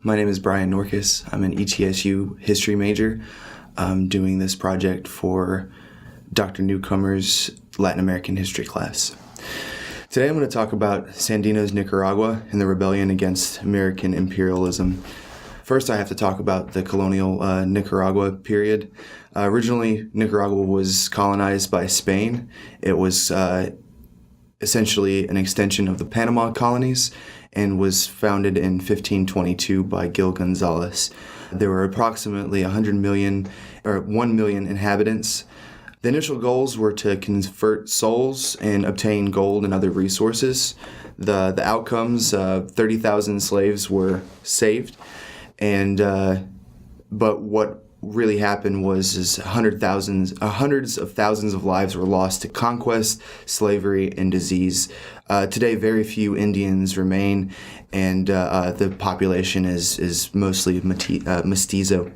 My name is Bryan Norkus. I'm an ETSU history major. I'm doing this project for Dr. Newcomer's Latin American history class. Today I'm going to talk about Sandino's Nicaragua and the rebellion against American imperialism. First, I have to talk about the colonial Nicaragua period. Originally, Nicaragua was colonized by Spain. It was essentially an extension of the Panama colonies and was founded in 1522 by Gil Gonzalez. There were approximately 1 million inhabitants. The initial goals were to convert souls and obtain gold and other resources. The outcomes, 30,000 slaves were saved, and but what really happened was hundreds of thousands of lives were lost to conquest, slavery, and disease. Today, very few Indians remain, and the population is mostly mestizo.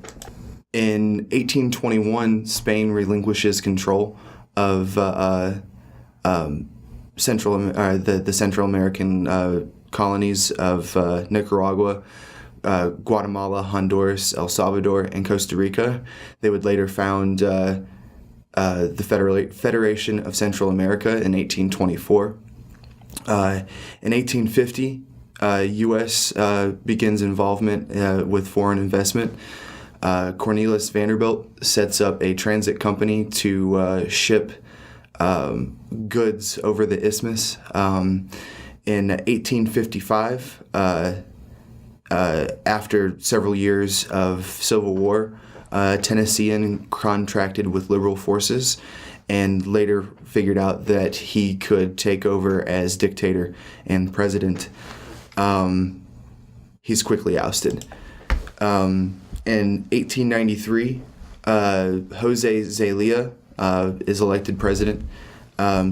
In 1821, Spain relinquishes control of the Central American colonies of Nicaragua, Guatemala, Honduras, El Salvador, and Costa Rica. They would later found the Federation of Central America in 1824. In 1850, U.S. begins involvement with foreign investment. Cornelius Vanderbilt sets up a transit company to ship goods over the isthmus. In 1855, after several years of civil war, Tennessean contracted with liberal forces and later figured out that he could take over as dictator and president. He's quickly ousted. In 1893, Jose Zelaya is elected president.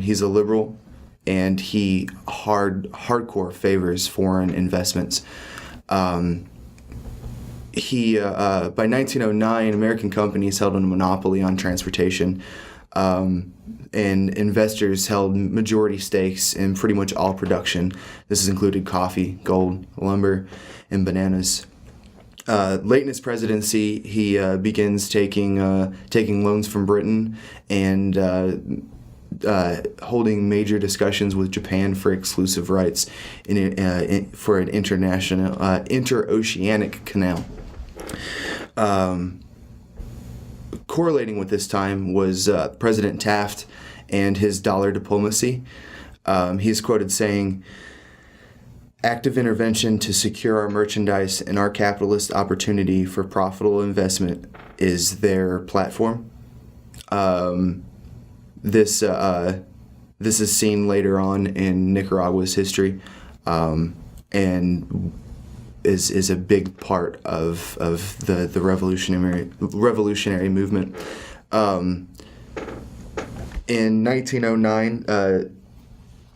He's a liberal, and he hardcore favors foreign investments. By 1909, American companies held a monopoly on transportation, and investors held majority stakes in pretty much all production. This has included coffee, gold, lumber, and bananas. Late in his presidency, he begins taking loans from Britain and holding major discussions with Japan for exclusive rights for an interoceanic canal. Correlating with this time was President Taft and his dollar diplomacy. He's quoted saying, "Active intervention to secure our merchandise and our capitalist opportunity for profitable investment is their platform." This is seen later on in Nicaragua's history, and is a big part of the revolutionary movement. In 1909.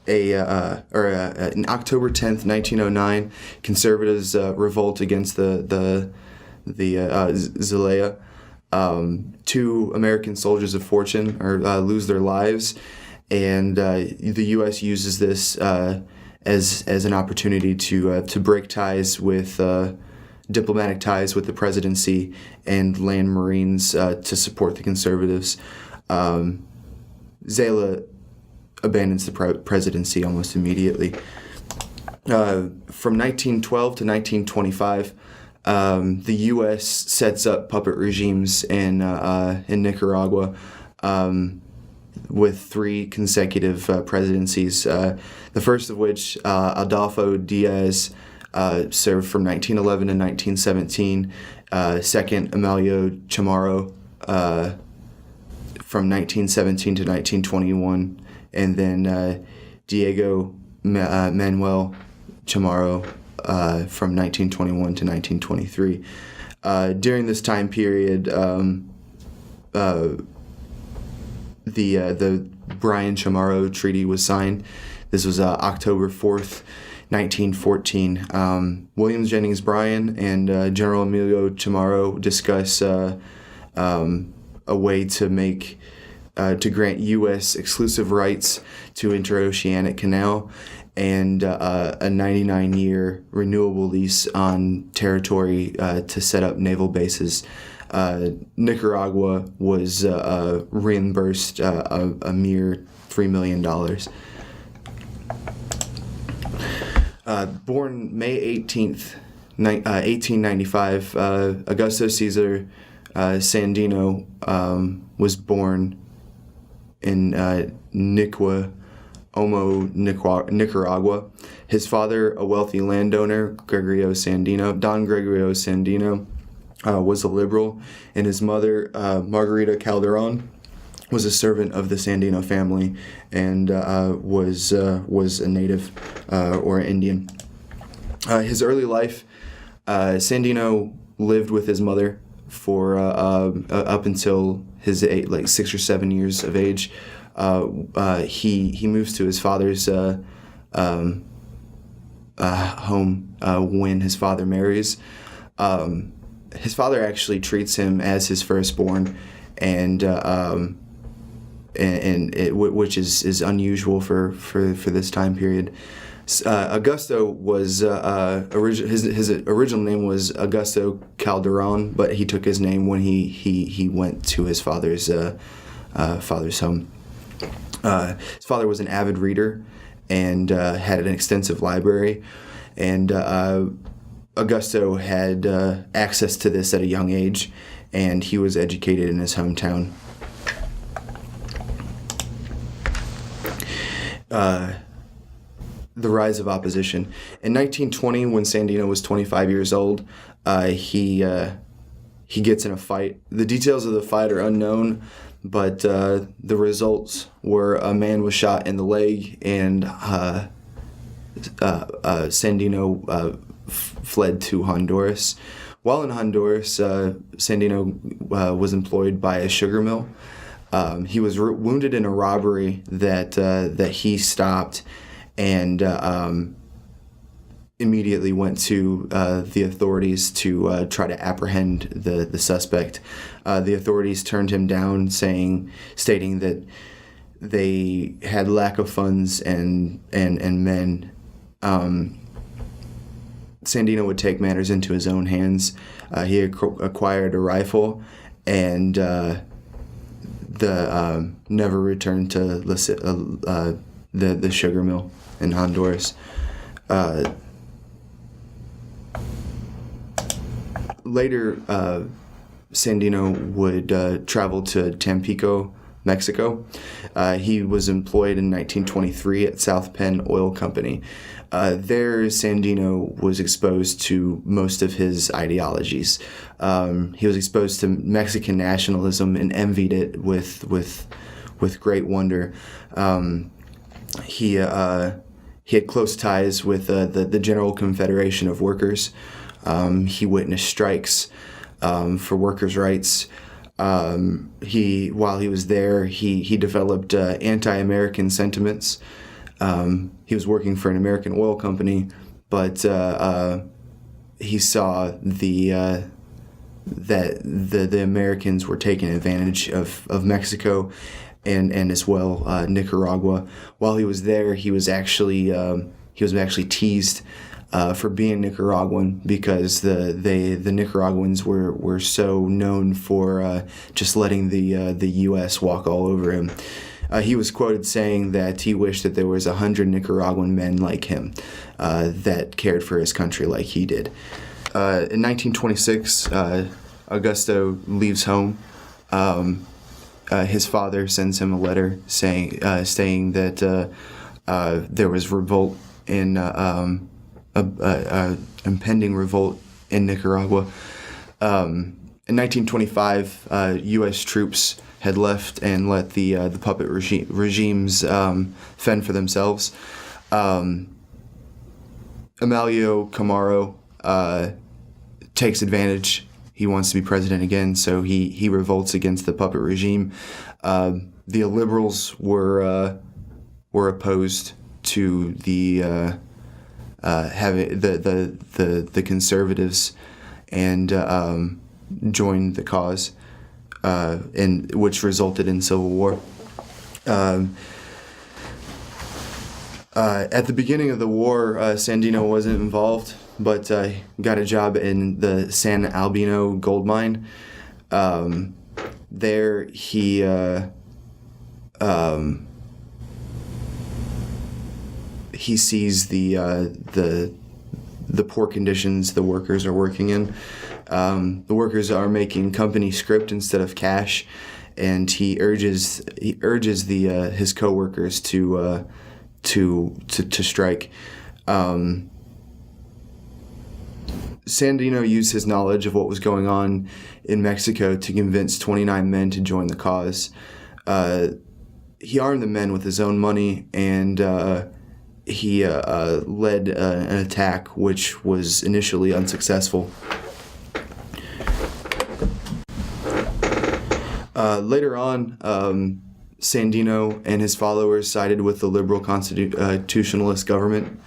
In October 10th, 1909, conservatives revolt against the Zelaya. 2 American soldiers of fortune lose their lives, and the U.S. uses this as an opportunity to break ties with diplomatic ties with the presidency and land Marines to support the conservatives. Zelaya abandons the presidency almost immediately. From 1912 to 1925, the U.S. sets up puppet regimes in Nicaragua with 3 consecutive presidencies. The first of which, Adolfo Diaz, served from 1911 to 1917. Second, Emilio Chamorro, from 1917 to 1921. And then Diego Manuel Chamorro from 1921 to 1923. During this time period, the Bryan-Chamorro Treaty was signed. This was October 4th, 1914. William Jennings Bryan and General Emilio Chamorro discuss a way to grant U.S. exclusive rights to interoceanic canal, and a 99-year renewable lease on territory to set up naval bases. Nicaragua was reimbursed a mere $3 million. Born May 18th, 1895, Augusto Cesar Sandino was born in Nicaragua. His father, a wealthy landowner, Don Gregorio Sandino, was a liberal, and his mother, Margarita Calderon, was a servant of the Sandino family and was a native or Indian. His early life, Sandino lived with his mother for up until his 6 or 7 years of age. He moves to his father's home when his father marries. His father actually treats him as his firstborn, which is unusual for this time period. Augusto was his original name was Augusto Calderon, but he took his name when he went to his father's home. His father was an avid reader and had an extensive library, and Augusto had access to this at a young age, and he was educated in his hometown. The rise of opposition. In 1920, when Sandino was 25 years old, he gets in a fight. The details of the fight are unknown, but the results were a man was shot in the leg, and Sandino fled to Honduras. While in Honduras, Sandino was employed by a sugar mill. He was wounded in a robbery that he stopped, and immediately went to the authorities to try to apprehend the suspect. The authorities turned him down, stating that they had lack of funds and men. Sandino would take matters into his own hands. He acquired a rifle and never returned to the sugar mill in Honduras. Later, Sandino would travel to Tampico, Mexico. He was employed in 1923 at South Penn Oil Company. There, Sandino was exposed to most of his ideologies. He was exposed to Mexican nationalism and envied it with great wonder. He had close ties with the General Confederation of Workers. He witnessed strikes for workers' rights. While he was there, he developed anti-American sentiments. He was working for an American oil company, but he saw that the Americans were taking advantage of Mexico and as well Nicaragua. While he was there, he was actually teased for being Nicaraguan, because the Nicaraguans were so known for just letting the U.S. walk all over him. He was quoted saying that he wished that there was 100 Nicaraguan men like him that cared for his country like he did. In 1926, Augusto leaves home. His father sends him a letter saying that there was revolt in impending revolt in Nicaragua. In 1925, U.S. troops had left and let the puppet regimes fend for themselves. Emilio Camaro takes advantage. He wants to be president again, so he revolts against the puppet regime. The liberals were opposed to the having the conservatives, and joined the cause, and which resulted in civil war. At the beginning of the war, Sandino wasn't involved, but got a job in the San Albino gold mine. There, he sees the poor conditions the workers are working in. The workers are making company script instead of cash, and he urges his coworkers to strike. Sandino used his knowledge of what was going on in Mexico to convince 29 men to join the cause. He armed the men with his own money, and he led an attack which was initially unsuccessful. Later on, Sandino and his followers sided with the liberal constitutionalist government.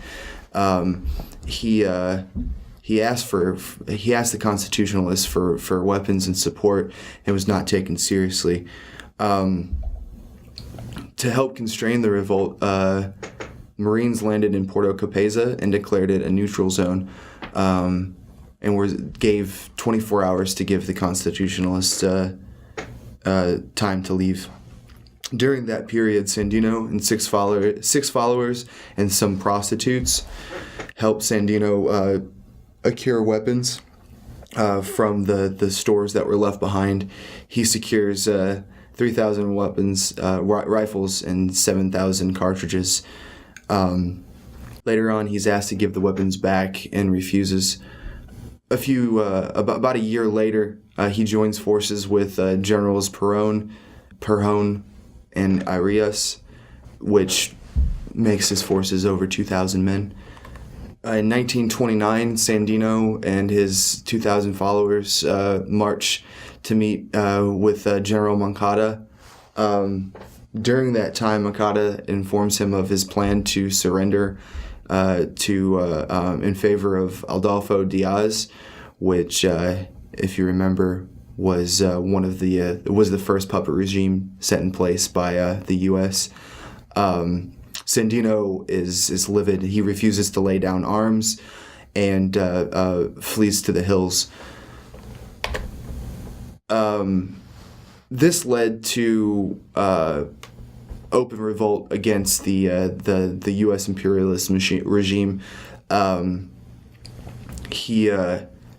He asked the constitutionalists for weapons and support, and was not taken seriously. To help constrain the revolt, Marines landed in Puerto Capeza and declared it a neutral zone, and gave 24 hours to give the constitutionalists time to leave. During that period, Sandino and six followers and some prostitutes helped Sandino acquire weapons from the stores that were left behind. He secures 3,000 weapons, rifles, and 7,000 cartridges. Later on, he's asked to give the weapons back and refuses. About a year later, he joins forces with Generals Perón, and Arias, which makes his forces over 2,000 men. In 1929, Sandino and his 2,000 followers march to meet with General Moncada. During that time, Moncada informs him of his plan to surrender in favor of Adolfo Diaz, which, if you remember, was the first puppet regime set in place by the U.S. Sandino is livid. He refuses to lay down arms and flees to the hills. This led to open revolt against the U.S. imperialist regime.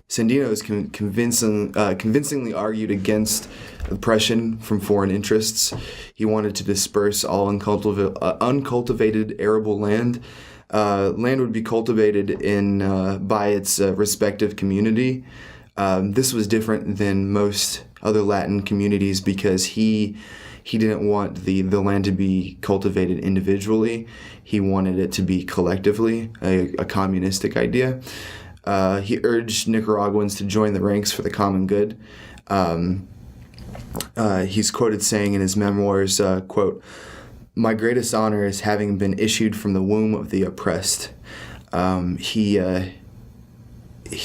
Sandino is convincingly argued against oppression from foreign interests. He wanted to disperse all uncultivated arable land. Land would be cultivated by its respective community. This was different than most other Latin communities because he didn't want the land to be cultivated individually. He wanted it to be collectively, a communistic idea. He urged Nicaraguans to join the ranks for the common good. He's quoted saying in his memoirs, quote, "My greatest honor is having been issued from the womb of the oppressed." He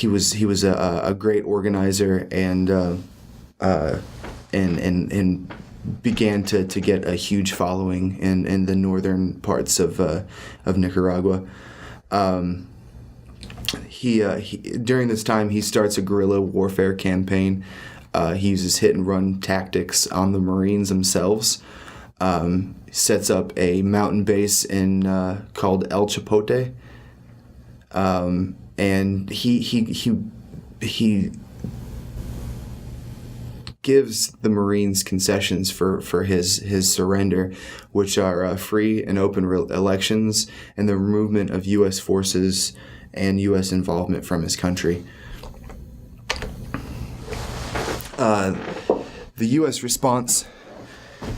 was a great organizer and began to get a huge following in the northern parts of Nicaragua. During this time, he starts a guerrilla warfare campaign. He uses hit-and-run tactics on the Marines themselves. Sets up a mountain base called El Chipote, and he gives the Marines concessions for his surrender, which are free and open elections and the removal of U.S. forces and U.S. involvement from his country. The U.S. response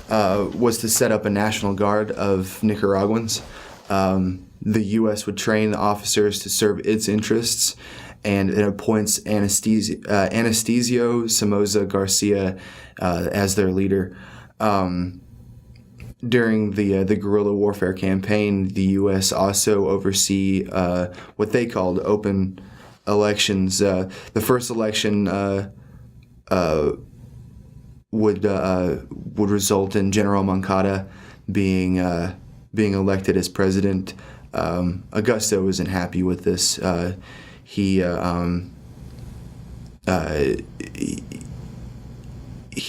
was to set up a National Guard of Nicaraguans. The U.S. would train the officers to serve its interests, and it appoints Anastasio Somoza Garcia as their leader. During the guerrilla warfare campaign, the U.S. also oversee what they called open elections. The first election would result in General Moncada being elected as president. Augusto wasn't happy with this. He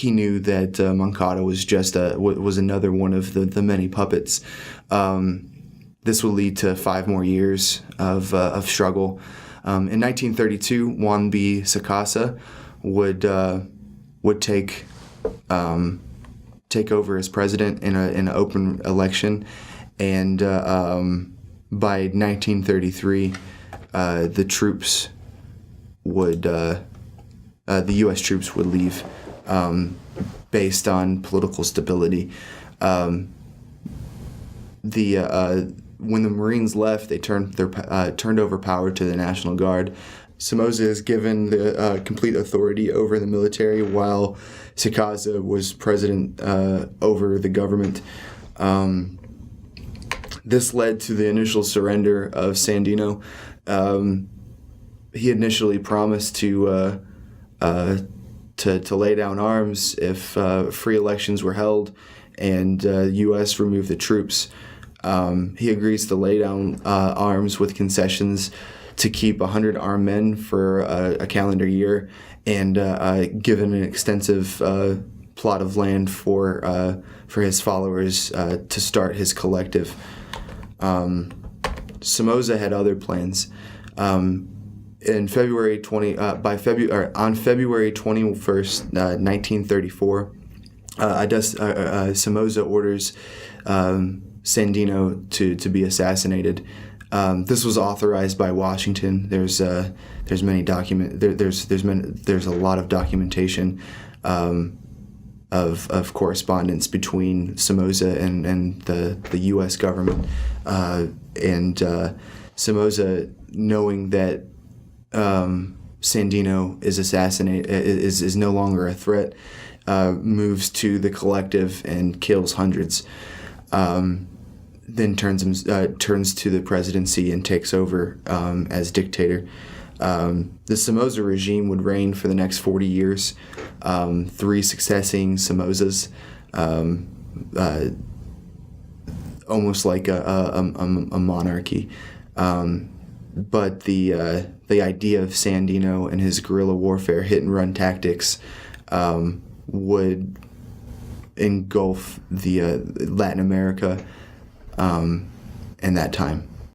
knew that Moncada was just was another one of the many puppets. This would lead to 5 more years of struggle. In 1932, Juan B. Sacasa would take over as president in an open election, and by 1933, the troops would the U.S. troops would leave based on political stability. When the Marines left, they turned over power to the National Guard. Somoza is given the complete authority over the military, while Sacasa was president over the government. This led to the initial surrender of Sandino. He initially promised to lay down arms if free elections were held and U.S. removed the troops. He agrees to lay down arms with concessions to keep 100 armed men for a calendar year, and given an extensive plot of land for his followers to start his collective. Somoza had other plans. On February 21st, 1934, Somoza orders Sandino to be assassinated. This was authorized by Washington. There's a lot of documentation of correspondence between Somoza and the U.S. government, and Somoza, knowing that Sandino is no longer a threat, moves to the collective and kills hundreds. Then turns to the presidency and takes over as dictator. The Somoza regime would reign for the next 40 years, 3 succeeding Somozas, almost like a monarchy. But the idea of Sandino and his guerrilla warfare, hit-and-run tactics, would engulf the Latin America in that time.